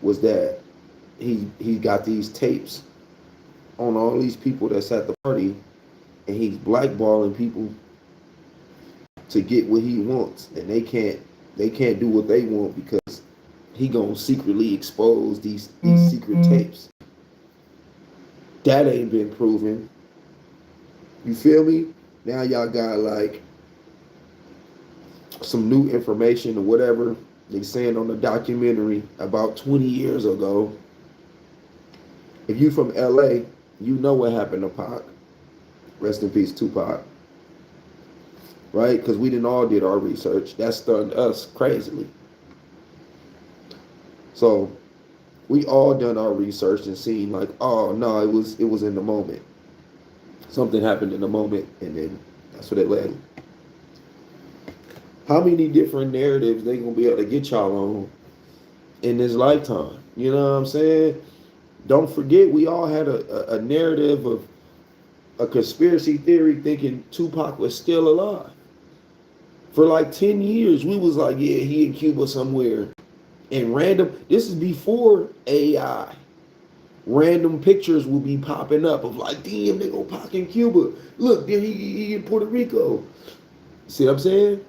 was that he got these tapes on all these people that's at the party, and he's blackballing people to get what he wants, and they can't do what they want because he gonna secretly expose these secret tapes. That ain't been proven. You feel me? Now y'all got like some new information or whatever they saying on the documentary about 20 years ago. If you from LA, you know what happened to Pac. Rest in peace, Tupac. Right? Because we didn't all did our research. That stunned us crazily. So we all done our research and seen like, oh no, it was in the moment. Something happened in the moment, and then that's what it led. How many different narratives they gonna be able to get y'all on in this lifetime? You know what I'm saying? Don't forget, we all had a narrative of a conspiracy theory thinking Tupac was still alive. For like 10 years, we was like, yeah, he in Cuba somewhere. And this is before AI. Random pictures will be popping up of like, damn, they go Pac in Cuba. Look, there he in Puerto Rico. See what I'm saying?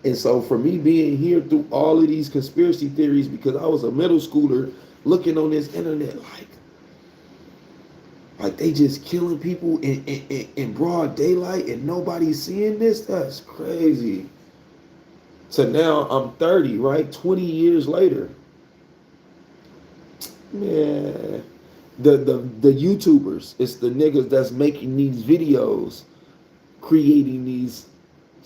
And so for me being here through all of these conspiracy theories, because I was a middle schooler looking on this internet like they just killing people in broad daylight and nobody's seeing this, that's crazy. So now I'm 30, right? 20 years later. Man, the YouTubers, it's the niggas that's making these videos, creating these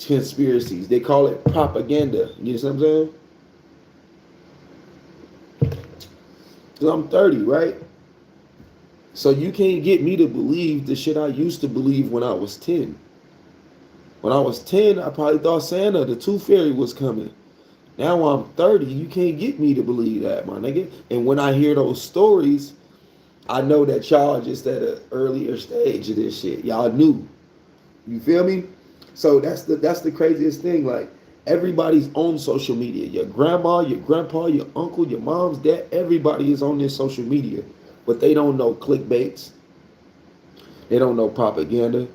conspiracies. They call it propaganda. You know what I'm saying? Because I'm 30, right? So you can't get me to believe the shit I used to believe when I was 10. When I was 10, I probably thought Santa, the Tooth Fairy, was coming. Now I'm 30, you can't get me to believe that, my nigga. And when I hear those stories, I know that y'all just at an earlier stage of this shit. Y'all knew. You feel me? So that's the craziest thing. Like, everybody's on social media. Your grandma, your grandpa, your uncle, your mom's dad, everybody is on this social media. But they don't know clickbaits. They don't know propaganda.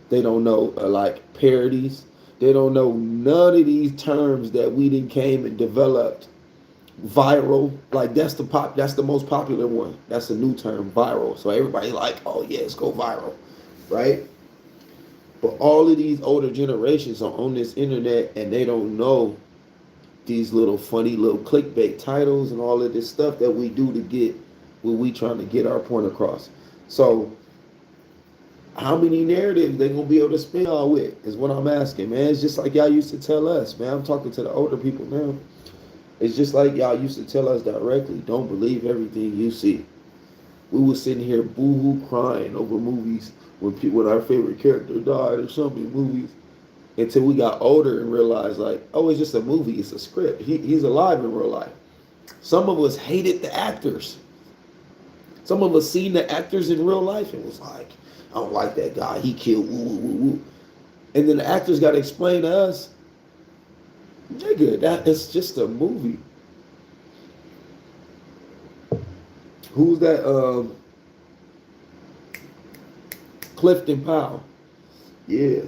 They don't know like parodies. They don't know none of these terms that we done came and developed. Viral, like that's the most popular one. That's a new term, viral. So everybody like, oh yeah, let's go viral, right? But all of these older generations are on this internet and they don't know these little funny little clickbait titles and all of this stuff that we do to get what we trying to get our point across. So how many narratives they gonna be able to spin y'all with is what I'm asking, man. It's just like y'all used to tell us, man. I'm talking to the older people now. It's just like y'all used to tell us directly, don't believe everything you see. We was sitting here boo-hoo crying over movies when our favorite character died or something in movies, until we got older and realized like, oh, it's just a movie, it's a script. He's alive in real life. Some of us hated the actors. Some of us seen the actors in real life and was like, I don't like that guy, he killed woo woo woo woo. And then the actors got to explain to us, nigga, that is just a movie. Who's that? Clifton Powell. Yeah,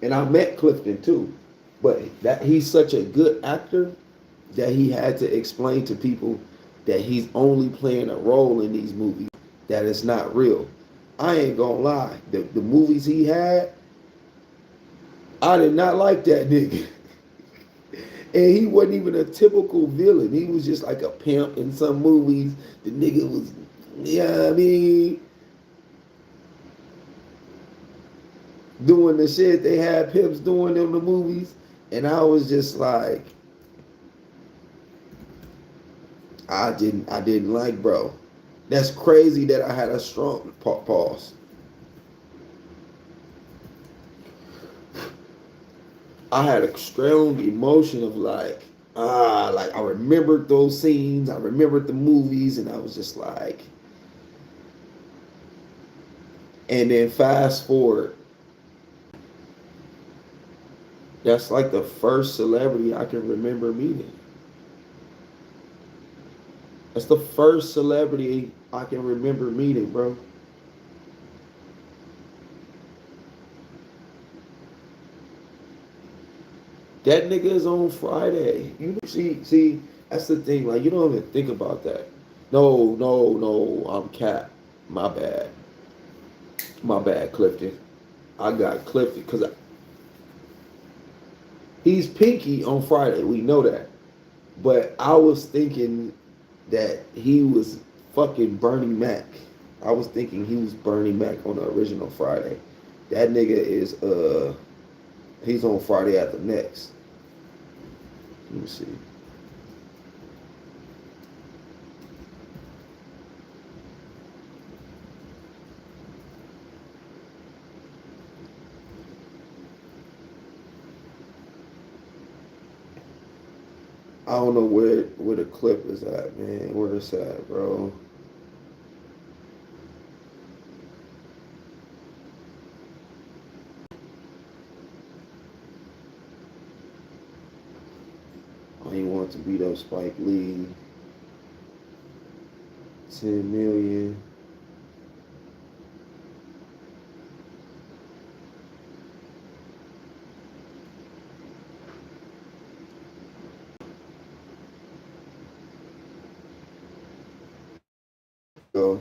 and I met Clifton too, but that he's such a good actor that he had to explain to people that he's only playing a role in these movies, that it's not real. I ain't gonna lie, the movies he had, I did not like that nigga. And he wasn't even a typical villain. He was just like a pimp in some movies. The nigga was, yeah, I mean, doing the shit they had pimps doing in the movies. And I was just like, I didn't like, bro. That's crazy that I had a strong pause. I had a strong emotion of like I remembered those scenes, I remembered the movies, and I was just like, and then fast forward, that's like the first celebrity I can remember meeting. That's the first celebrity I can remember meeting, bro. That nigga is on Friday. See, that's the thing. Like, you don't even think about that. No, no, no. I'm Cap. My bad. My bad, Clifton. I got Clifton because he's Pinky on Friday. We know that. But I was thinking that he was fucking Bernie Mac. I was thinking he was Bernie Mac on the original Friday. That nigga is he's on Friday after next. Let me see. I don't know where the clip is at, man. Where it's at, bro. He wants to beat up Spike Lee. 10 million. Go.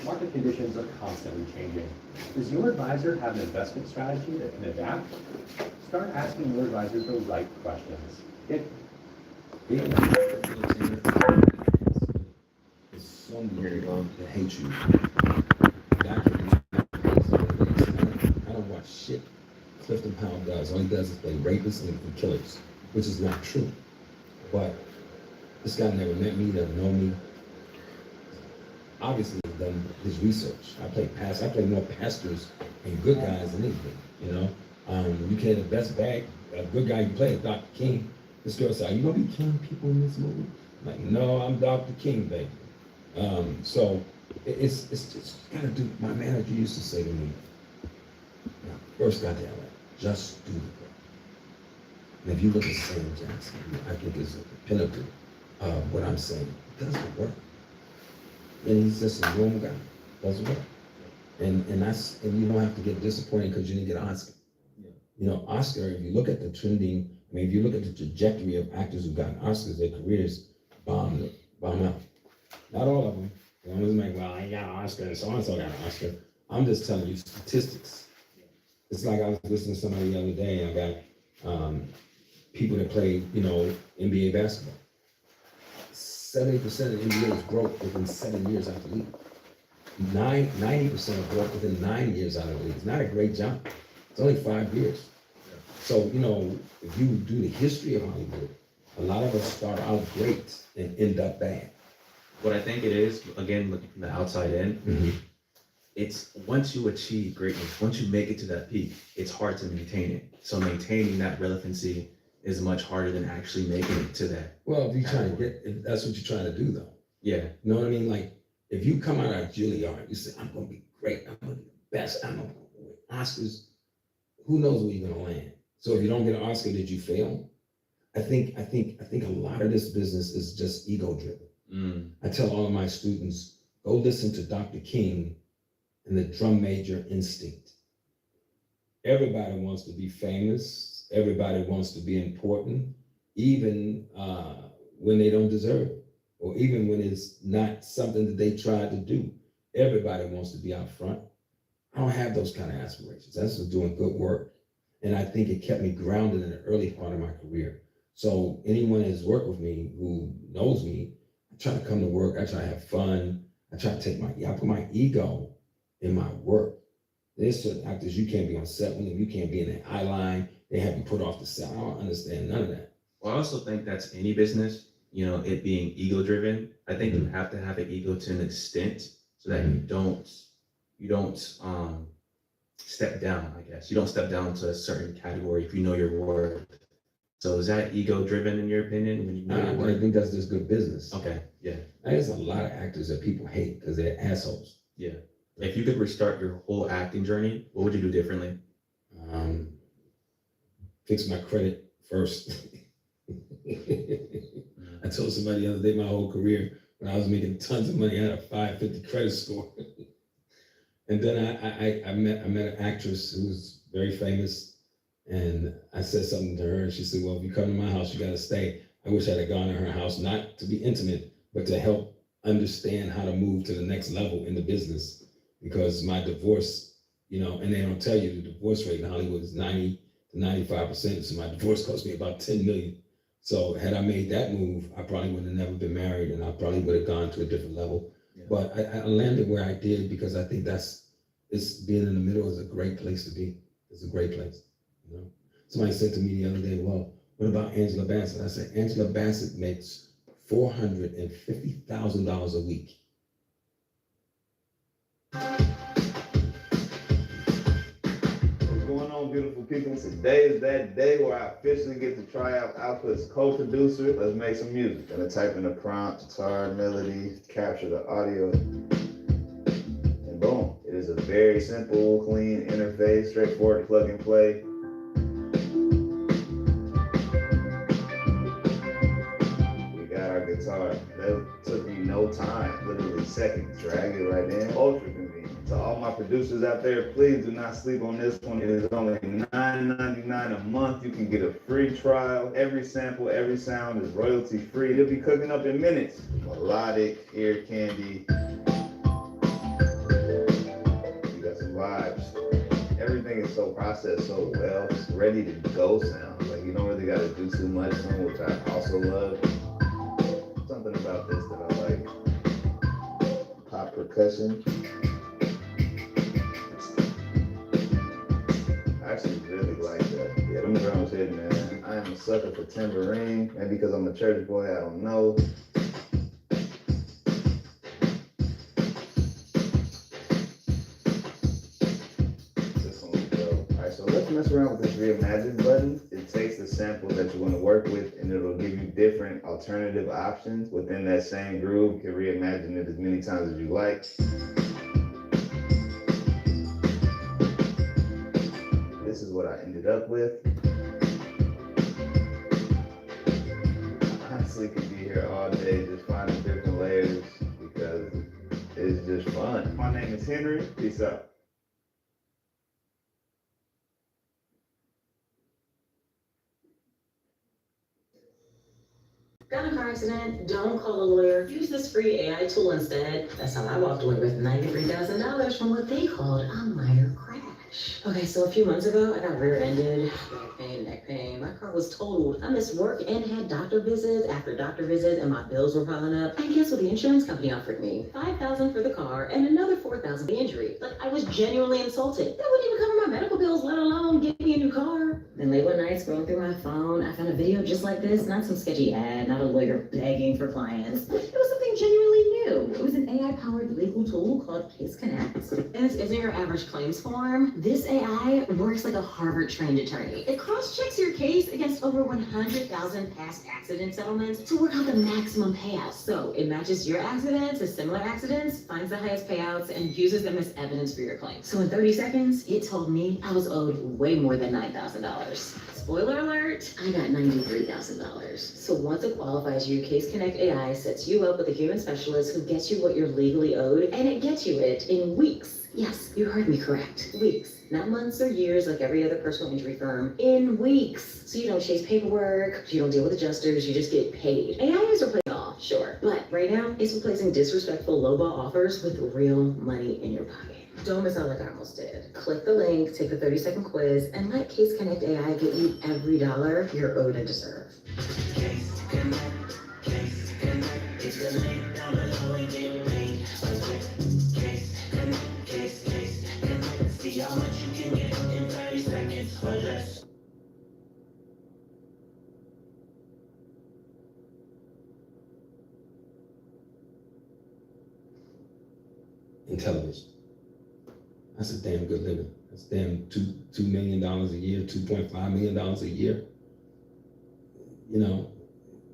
Market conditions are constantly changing. Does your advisor have an investment strategy that can adapt? Start asking your advisor the right questions. Being is so many that hate you. I don't watch shit Clifton Powell does. All he does is play rapists and killers, which is not true. But this guy never met me, never known me. Obviously, he's done his research. I play more pastors and good guys than anything. You know, you can have the best bag. A good guy you play is Dr. King. This girl said, "Are you gonna be killing people in this movie?" I'm like, no, I'm Dr. King, baby. So it's just gotta do. My manager used to say to me, first got to LA, just do the work. And if you look at Sam Jackson, I think is the pinnacle of what I'm saying. He does the work. And he's just a normal guy, does the work. And you don't have to get disappointed because you didn't get an Oscar. Yeah. You know, Oscar, if you look at the trending, I mean, if you look at the trajectory of actors who've gotten Oscars, their careers bomb out. Not all of them. They always make, well, I got an Oscar, so-and-so got an Oscar. I'm just telling you statistics. It's like I was listening to somebody the other day, and I got people that play, NBA basketball. 70% of NBA is broke within 7 years after leaving. 90% of broke within 9 years out of the league. It's not a great jump. It's only 5 years. So, if you do the history of Hollywood, a lot of us start out great and end up bad. What I think it is, again, looking from the outside in, it's once you achieve greatness, once you make it to that peak, it's hard to maintain it. So maintaining that relevancy is much harder than actually making it to that. Well, if that's what you're trying to do, though. Yeah. You know what I mean? Like, if you come out of Juilliard, you say, I'm going to be great. I'm going to be the best. I'm going to win Oscars. Who knows where you're going to land? So if you don't get an Oscar, did you fail? I think a lot of this business is just ego driven. I tell all of my students, go listen to Dr. King and the drum major instinct. Everybody wants to be famous. Everybody wants to be important, even when they don't deserve it, or even when it's not something that they tried to do. Everybody wants to be out front. I don't have those kind of aspirations. That's just doing good work. And I think it kept me grounded in the early part of my career. So anyone that has worked with me who knows me, I try to come to work. I try to have fun. I try to I put my ego in my work. There's certain actors, you can't be on set with them. You can't be in the eye line. They have you put off the set. I don't understand none of that. Well, I also think that's any business, it being ego driven. I think you have to have an ego to an extent so that you don't step down, I guess. You don't step down to a certain category if you know your worth. So is that ego driven in your opinion when you know your I work? think that's just good business. Okay, yeah, There's a lot of actors that people hate because they're assholes. yeah. If you could restart your whole acting journey, what would you do differently? Fix my credit first. I told somebody the other day my whole career when I was making tons of money, I had a 550 credit score. And then I met an actress who was very famous, and I said something to her, and she said, "Well, if you come to my house, you got to stay." I wish I'd have gone to her house, not to be intimate, but to help understand how to move to the next level in the business. Because my divorce, and they don't tell you the divorce rate in Hollywood is 90 to 95%. So my divorce cost me about 10 million. So had I made that move, I probably would have never been married, and I probably would have gone to a different level. Yeah. But I landed where I did because I think it's being in the middle is a great place to be. It's a great place. Somebody said to me the other day, "Well, what about Angela Bassett?" I said, Angela Bassett makes $450,000 a week. What's going on, beautiful people? Today is that day where I officially get to try out Output's co-producer. Let's make some music. Gonna type in a prompt, guitar, melody, capture the audio, and boom. It is a very simple, clean interface, straightforward plug and play. We got our guitar. That took me no time, literally seconds. Drag it right in. Ultra convenient. To all my producers out there, please do not sleep on this one. It is only $9.99 a month. You can get a free trial. Every sample, every sound is royalty free. It'll be cooking up in minutes. Melodic, ear candy. You got some vibes. Everything is so processed so well. It's ready to go sound. Like you don't really got to do too much, which I also love. Something about this that I like. Pop percussion. I actually really like that. Yeah, them drums hit, man. I am a sucker for tambourine. Maybe because I'm a church boy, I don't know. This one will go. Alright, so let's mess around with this reimagine button. It takes the sample that you want to work with and it'll give you different alternative options within that same groove. You can reimagine it as many times as you like. This is what I ended up with. I honestly could be here all day just finding different layers because it's just fun. My name is Henry. Peace out. Got in a car accident? Don't call a lawyer. Use this free AI tool instead. That's how I walked away with $93,000 from what they called a minor crash. Okay, so a few months ago, I got rear-ended, back pain, neck pain. My car was totaled. I missed work and had doctor visits after doctor visits, and my bills were piling up. And guess what the insurance company offered me? $5,000 for the car and another $4,000 for the injury. Like, I was genuinely insulted. That wouldn't even cover my medical bills, let alone get me a new car. Then late one night, scrolling through my phone, I found a video just like this, not some sketchy ad, not a lawyer begging for clients. It was something genuinely new. It was an AI-powered legal tool called Case Connect. And this isn't your average claims form. This AI works like a Harvard-trained attorney. It cross-checks your case against over 100,000 past accident settlements to work out the maximum payouts. So it matches your accidents to similar accidents, finds the highest payouts, and uses them as evidence for your claim. So in 30 seconds, it told me I was owed way more than $9,000. Spoiler alert, I got $93,000. So once it qualifies you, Case Connect AI sets you up with a human specialist who gets you what you're legally owed, and it gets you it in weeks. Yes, you heard me correct. Weeks. Not months or years like every other personal injury firm. In weeks. So you don't chase paperwork, you don't deal with adjusters, you just get paid. AI is replacing all, sure. But right now, it's replacing disrespectful lowball offers with real money in your pocket. Don't miss out like I almost did. Click the link, take the 30-second quiz, and let Case Connect AI get you every dollar you're owed and deserve. Case Connect, Case Connect, it's the link down below and get paid. Case Connect, Case Connect, see how much you can get in 30 seconds or less. In television. That's a damn good living. That's damn $2 million a year, $2.5 million a year. you know,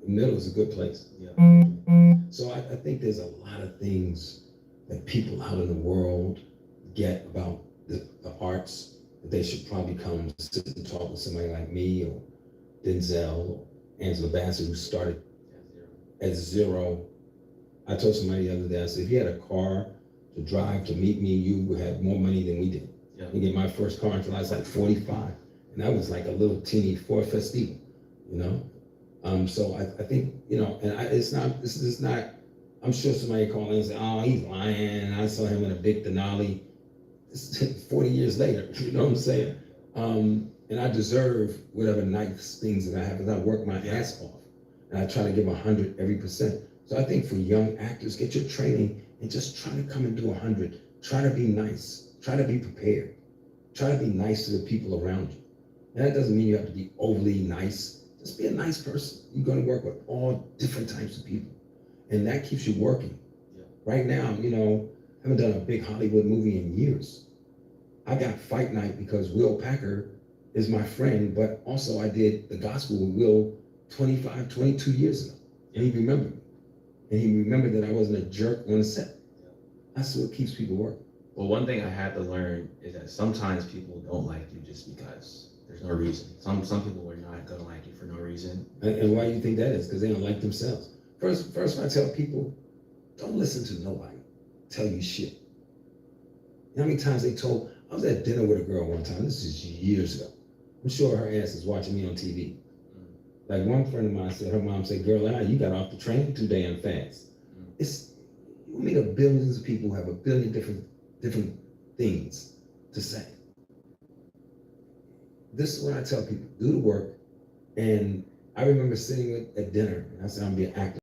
the middle is a good place. Yeah. So I think there's a lot of things that people out in the world get about the arts that they should probably come sit and talk with somebody like me or Denzel or Angela Bassett, who started at zero. I told somebody the other day, I said, if you had a car to drive to meet me, you would have more money than we did. Yeah. I get my first car until I was like 45. And that was like a little teeny Ford Festiva, you know? So I think, you know, and this is not, I'm sure somebody called in and said, oh, he's lying. I saw him in a big Denali 40 years later, you know what I'm saying? And I deserve whatever nice things that I have, because I work my ass off. And I try to give 100 every percent. So I think for young actors, get your training and just try to come and do 100. Try to be nice. Try to be prepared. Try to be nice to the people around you. And that doesn't mean you have to be overly nice. Just be a nice person. You're going to work with all different types of people. And that keeps you working. Yeah. Right now, you know, I haven't done a big Hollywood movie in years. I got Fight Night because Will Packer is my friend, but also I did The Gospel with Will 25, 22 years ago. And he remembered me. And he remembered that I wasn't a jerk on the set. Yeah. That's what keeps people working. Well, one thing I had to learn is that sometimes people don't like you just because there's no reason. Some people are not gonna like you for no reason. And why do you think that is? Because they don't like themselves. First, I tell people, don't listen to nobody tell you shit. You know how many times they told, I was at dinner with a girl one time, this is years ago. I'm sure her ass is watching me on TV. Like one friend of mine said, her mom said, girl, you got off the train too damn fast. You meet billions of people who have a billion different things to say. This is what I tell people, do the work. And I remember sitting at dinner, and I said, I'm gonna be an actor.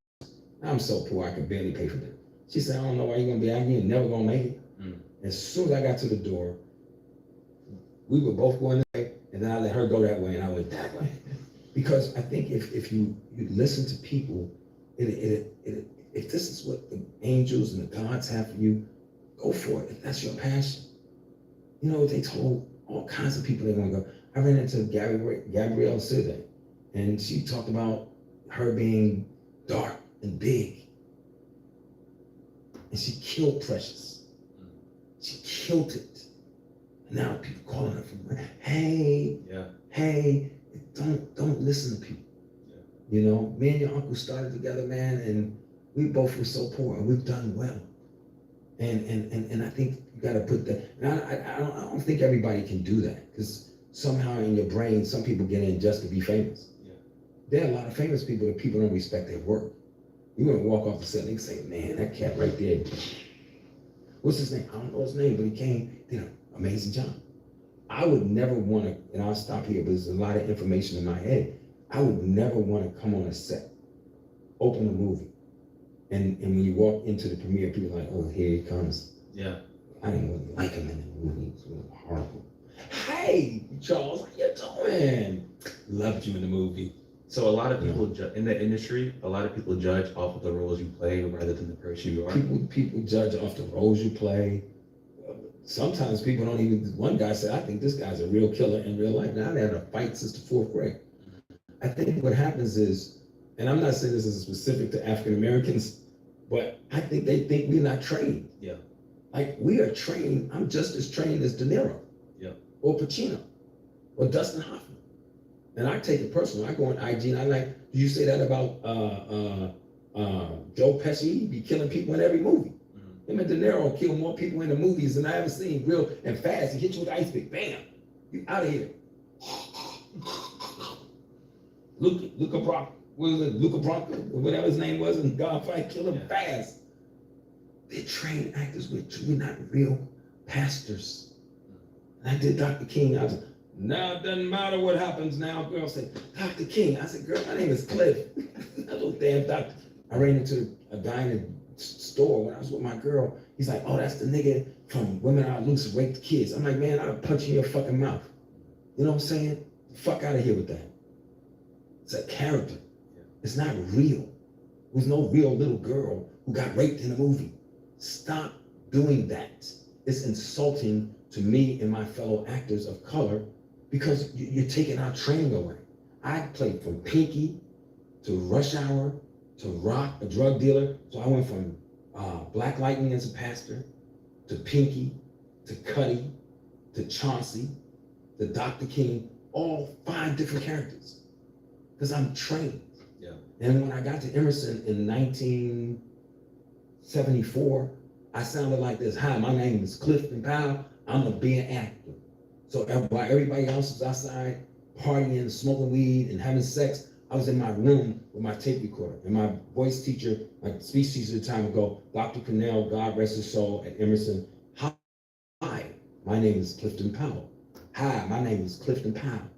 I'm so poor, I could barely pay for dinner. She said, I don't know why you're gonna be acting, you're never gonna make it. As soon as I got to the door, we were both going that way, and then I let her go that way, and I went that way. Because I think if you listen to people, if this is what the angels and the gods have for you, go for it. If that's your passion. You know, they told all kinds of people they want to go. I ran into Gabrielle Sive, and she talked about her being dark and big. And she killed Precious. She killed it. And now people calling her from, hey, don't listen to people. Yeah. You know, me and your uncle started together, man, and we both were so poor, and we've done well. And I think you got to put that. And I don't think everybody can do that, because somehow in your brain, some people get in just to be famous. Yeah. There are a lot of famous people that people don't respect their work. You're gonna walk off the set and say, man, that cat right there. What's his name? I don't know his name, but he came, did an amazing job. I would never want to, and I'll stop here, but there's a lot of information in my head. I would never want to come on a set, open a movie, and when you walk into the premiere, people are like, oh, here he comes. Yeah. I didn't really like him in the movie. It was really horrible. Hey, Charles, how you doing? Loved you in the movie. So a lot of people in the industry, a lot of people judge off of the roles you play rather than the person you are. People judge off the roles you play. Sometimes people don't even, one guy said, I think this guy's a real killer in real life. Now I've had a fight since the 4th grade. I think what happens is, and I'm not saying this is specific to African Americans, but I think they think we're not trained. Yeah. Like we are trained, I'm just as trained as De Niro. Yeah. Or Pacino. Or Dustin Hoffman. And I take it personal. I go on IG and I like, do you say that about Joe Pesci? He be killing people in every movie. Him and De Niro kill more people in the movies than I ever seen, real and fast. He hit you with the ice pick, bam, you out of here. Luca Bronco, whatever his name was, in Godfight, kill him fast. They're trained actors, we're not real pastors. And I did Dr. King, I was like, now it doesn't matter what happens now. Girl said, Dr. King. I said, girl, my name is Cliff. That little damn doctor. I ran into a guy in the store when I was with my girl. He's like, oh, that's the nigga from Women Are Loose who raped the kids. I'm like, man, I'll punch you in your fucking mouth. You know what I'm saying? Fuck out of here with that. It's a character. It's not real. There's no real little girl who got raped in a movie. Stop doing that. It's insulting to me and my fellow actors of color, because you're taking our training away. I played from Pinky to Rush Hour, to Rock, a drug dealer. So I went from Black Lightning as a pastor, to Pinky, to Cuddy, to Chauncey, to Dr. King, all 5 different characters. Because I'm trained. Yeah. And when I got to Emerson in 1974, I sounded like this. Hi, my name is Clifton Powell. I'm gonna be an actor. So while everybody else was outside partying, smoking weed, and having sex, I was in my room with my tape recorder. And my voice teacher, my speech teacher at the time would go, Dr. Cornell, God rest his soul, at Emerson. Hi, my name is Clifton Powell. Hi, my name is Clifton Powell.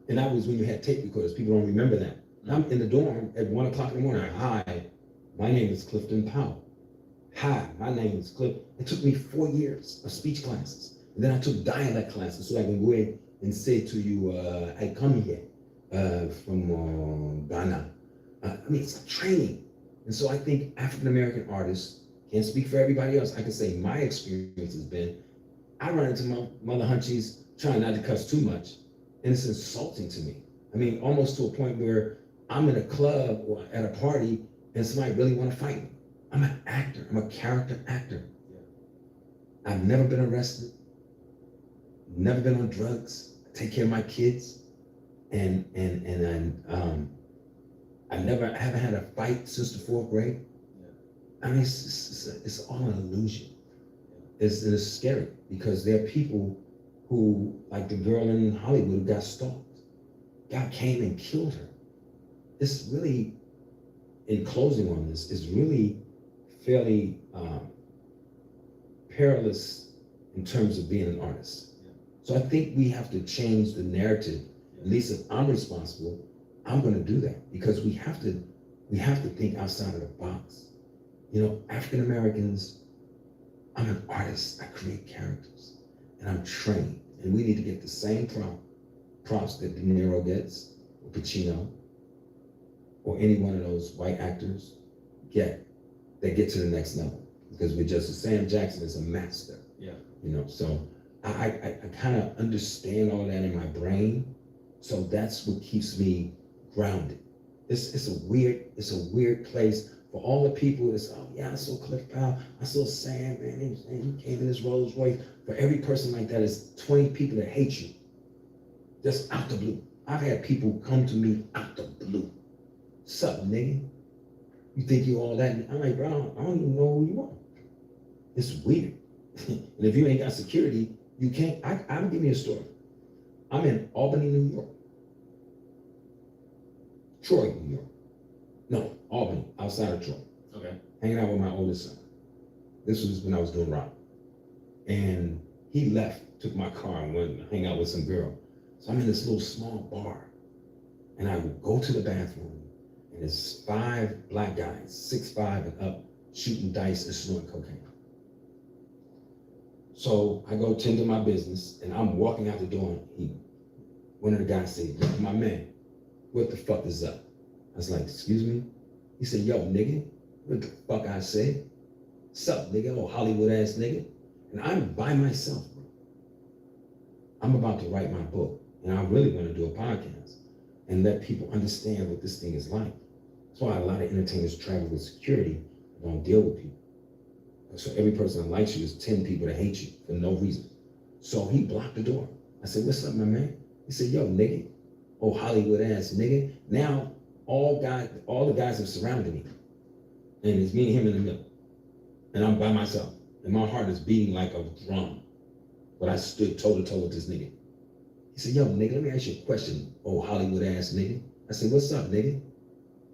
And that was when you had tape recorders. People don't remember that. I'm in the dorm at 1 o'clock in the morning. Hi, my name is Clifton Powell. Hi, my name is Cliff. It took me 4 years of speech classes. And then I took dialect classes so I can go in and say to you, I come here from Ghana. I mean, it's training. And so I think African-American artists, can't speak for everybody else. I can say my experience has been, I run into my mother hunchies trying not to cuss too much. And it's insulting to me. I mean, almost to a point where I'm in a club or at a party and somebody really want to fight me. I'm an actor. I'm a character actor. Yeah. I've never been arrested. Never been on drugs. I take care of my kids. And I haven't had a fight since the 4th grade. Yeah. I mean, it's all an illusion. It's scary because there are people who, like the girl in Hollywood who got stalked. God came and killed her. It's really, in closing on this, is really fairly perilous in terms of being an artist. Yeah. So I think we have to change the narrative. At least if I'm responsible, I'm going to do that because we have to think outside of the box. You know, African Americans, I'm an artist. I create characters, and I'm trained. And we need to get the same props that De Niro gets, or Pacino, or any one of those white actors get. They get to the next level because we're just, Sam Jackson is a master. Yeah. You know, so I kind of understand all that in my brain. So that's what keeps me grounded. It's a weird place for all the people that's, oh yeah, I saw Cliff Powell, I saw Sam, man, he came in his Rolls Royce. For every person like that, is 20 people that hate you. Just out the blue. I've had people come to me out the blue. Sup, nigga? You think you all that? I'm like, bro, I don't even know who you are. It's weird. And if you ain't got security, you can't. I'll give you a story. I'm in Albany, New York. Troy, New York. No, Albany, outside of Troy. Okay. Hanging out with my oldest son. This was when I was doing rock. And he left, took my car and went and hang out with some girl. So I'm in this little small bar. And I would go to the bathroom, and there's 5 black guys, 6'5" and up, shooting dice and snorting cocaine. So I go tend to my business, and I'm walking out the door, and one of the guys said, yo, my man, what the fuck is up? I was like, excuse me? He said, yo, nigga, what the fuck I said? Sup, nigga, oh Hollywood ass nigga. And I'm by myself, bro. I'm about to write my book, and I really want to do a podcast and let people understand what this thing is like. That's why a lot of entertainers travel with security and don't deal with people. So every person that likes you is 10 people that hate you for no reason. So he blocked the door. I said, what's up, my man? He said, yo, nigga, oh Hollywood ass nigga. Now all the guys have surrounded me. And it's me and him in the middle. And I'm by myself. And my heart is beating like a drum. But I stood toe to toe with this nigga. He said, yo, nigga, let me ask you a question, oh Hollywood ass nigga. I said, what's up, nigga?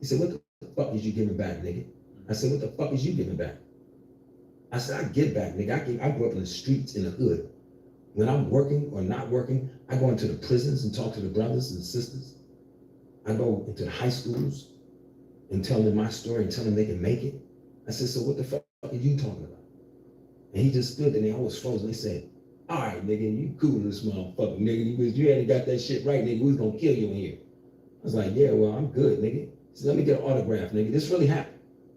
He said, what the fuck is you giving back, nigga? I said, what the fuck is you giving back? I said, I give back, nigga. I grew up in the streets in the hood. When I'm working or not working, I go into the prisons and talk to the brothers and sisters. I go into the high schools and tell them my story and tell them they can make it. I said, so what the fuck are you talking about? And he just stood there and they always froze and they said, all right, nigga, you cool this motherfucker, nigga. You hadn't got that shit right, nigga. We was gonna kill you in here. I was like, yeah, well, I'm good, nigga. He said, let me get an autograph, nigga. This really happened.